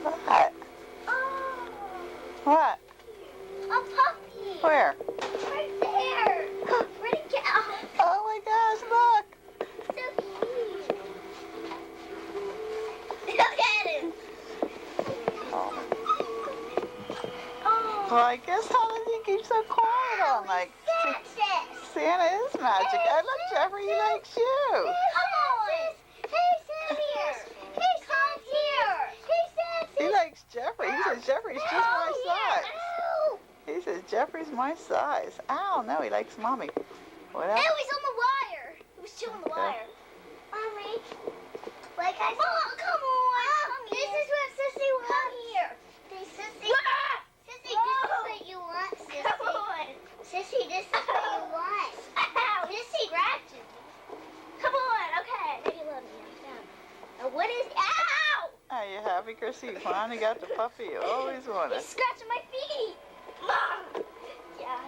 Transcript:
What? Oh, What? a puppy. Where? Right there. Where'd it get? Oh my gosh, look! So cute. Look at him. Oh. Oh. Well, I guess how does he keep so quiet all night? Texas. Santa is magic. Oh, look, Jeffrey, he likes you. Come on. Hey, Sam's here. Hey, Sam's here. Hey, Sam's He here. likes Jeffrey. He says Jeffrey's just my size. Ow. He says Jeffrey's my size. Ow, no, he likes Mommy. What else? Ew, he's on the wire. He was chewing the wire. Mommy. Like I said. Oh, come on. This is what Sissy wants. Come here. Sissy. Sissy, this is what you want, Sissy. Come on. Sissy, this is what you want. Ow. Sissy. Scratching. Come on. Okay. Now you love me. Now, what is... Ow! Are you happy, Chrissy? You finally got the puppy you always wanted. He's scratching my feet. Mom. Yeah.